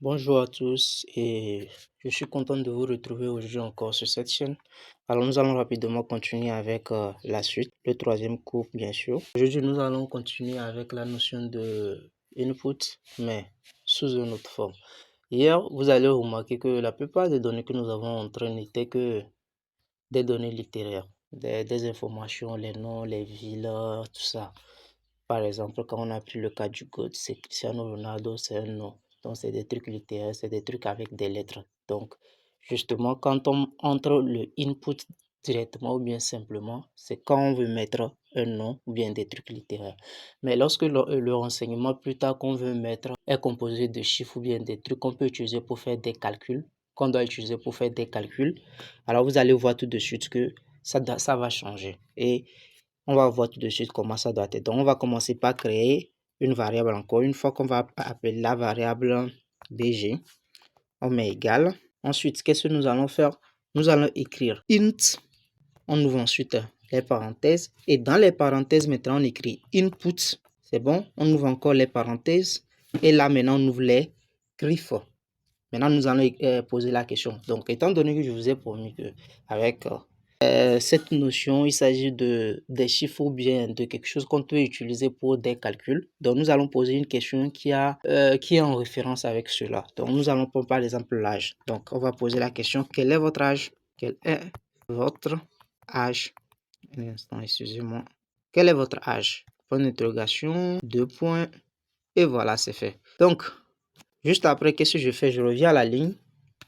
Bonjour à tous et je suis content de vous retrouver aujourd'hui encore sur cette chaîne. Alors nous allons rapidement continuer avec la suite, le troisième cours bien sûr. Aujourd'hui nous allons continuer avec la notion de input mais sous une autre forme. Hier vous allez remarquer que la plupart des données que nous avons entrées n'étaient que des données littéraires, des informations, les noms, les villes, tout ça. Par exemple, quand on a pris le cas du GOAT, c'est Cristiano Ronaldo, c'est un nom. Donc, c'est des trucs littéraires, c'est des trucs avec des lettres. Donc, justement, quand on entre le input directement ou bien simplement, c'est quand on veut mettre un nom ou bien des trucs littéraires. Mais lorsque le renseignement plus tard qu'on veut mettre est composé de chiffres ou bien des trucs qu'on peut utiliser pour faire des calculs, qu'on doit utiliser pour faire des calculs, alors vous allez voir tout de suite que ça va changer. Et on va voir tout de suite comment ça doit être. Donc, on va commencer par créer une variable encore. Une fois qu'on va appeler la variable bg, on met égal. Ensuite, qu'est-ce que nous allons faire? Nous allons écrire int. On ouvre ensuite les parenthèses. Et dans les parenthèses, maintenant, on écrit input. C'est bon. On ouvre encore les parenthèses. Et là, maintenant, on ouvre les griffes. Maintenant, nous allons poser la question. Donc, étant donné que je vous ai promis que avec cette notion, il s'agit des chiffres ou bien de quelque chose qu'on peut utiliser pour des calculs. Donc, nous allons poser une question qui est en référence avec cela. Donc, nous allons prendre par exemple l'âge. Donc, on va poser la question, quel est votre âge? Quel est votre âge? Un instant, excusez-moi. Quel est votre âge? Point d'interrogation, 2 points. Et voilà, c'est fait. Donc, juste après, qu'est-ce que je fais? Je reviens à la ligne.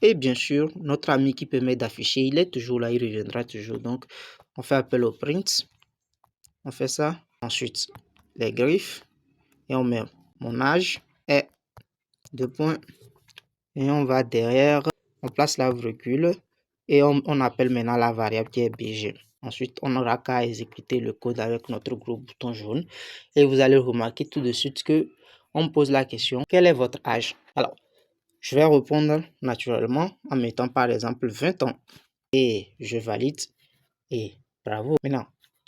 Et bien sûr, notre ami qui permet d'afficher, il est toujours là, il reviendra toujours. Donc, on fait appel au print. On fait ça. Ensuite, les griffes. Et on met mon âge est 2 points. Et on va derrière, on place la virgule. Et on appelle maintenant la variable qui est bg. Ensuite, on n'aura qu'à exécuter le code avec notre gros bouton jaune. Et vous allez remarquer tout de suite que on pose la question, quel est votre âge? Alors, je vais répondre naturellement en mettant par exemple 20 ans. Et je valide. Et bravo. Maintenant,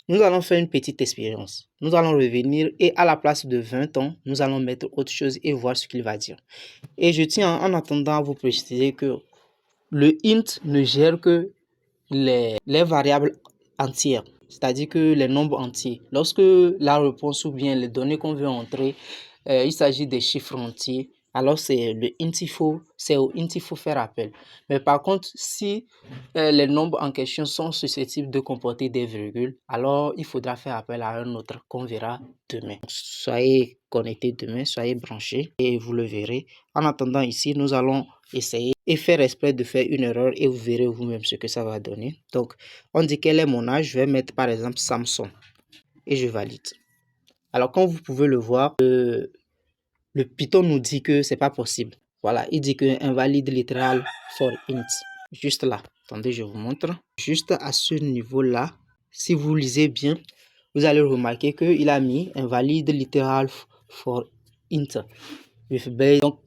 nous allons faire une petite expérience. Nous allons revenir et à la place de 20 ans, nous allons mettre autre chose et voir ce qu'il va dire. Et je tiens en attendant à vous préciser que le int ne gère que les variables entières. C'est-à-dire que les nombres entiers. Lorsque la réponse ou bien les données qu'on veut entrer, il s'agit des chiffres entiers. Alors, c'est au int il faut faire appel. Mais par contre, si les nombres en question sont susceptibles de comporter des virgules, alors il faudra faire appel à un autre qu'on verra demain. Soyez connectés demain, soyez branchés et vous le verrez. En attendant ici, nous allons essayer et faire exprès de faire une erreur et vous verrez vous-même ce que ça va donner. Donc, on dit quel est mon âge. Je vais mettre par exemple Samson et je valide. Alors, comme vous pouvez le voir, le Python nous dit que c'est pas possible. Voilà, il dit que invalide literal for int. Juste là. Attendez, je vous montre. Juste à ce niveau-là, si vous lisez bien, vous allez remarquer qu'il a mis invalide literal for int. Donc,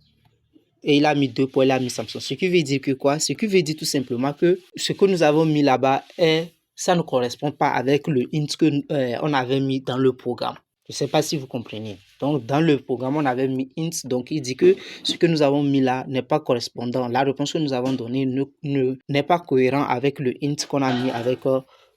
et il a mis 2 points, il a mis Samson. Ce qui veut dire que quoi? Ce qui veut dire tout simplement que ce que nous avons mis là-bas, ça ne correspond pas avec le int qu'on avait mis dans le programme. Je ne sais pas si vous comprenez. Donc, dans le programme, on avait mis int. Donc, il dit que ce que nous avons mis là n'est pas correspondant. La réponse que nous avons donnée n'est pas cohérent avec le int qu'on a mis avec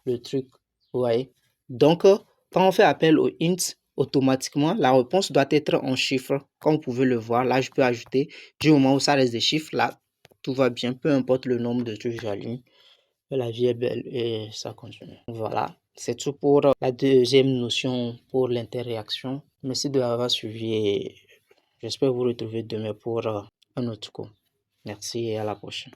le truc. Vous voyez? Donc, quand on fait appel au int, automatiquement, la réponse doit être en chiffres. Comme vous pouvez le voir, là, je peux ajouter. Du moment où ça reste des chiffres, là, tout va bien. Peu importe le nombre de trucs que j'allume. La vie est belle et ça continue. Voilà, c'est tout pour la deuxième notion pour l'interréaction. Merci de l'avoir suivi et j'espère vous retrouver demain pour un autre cours. Merci et à la prochaine.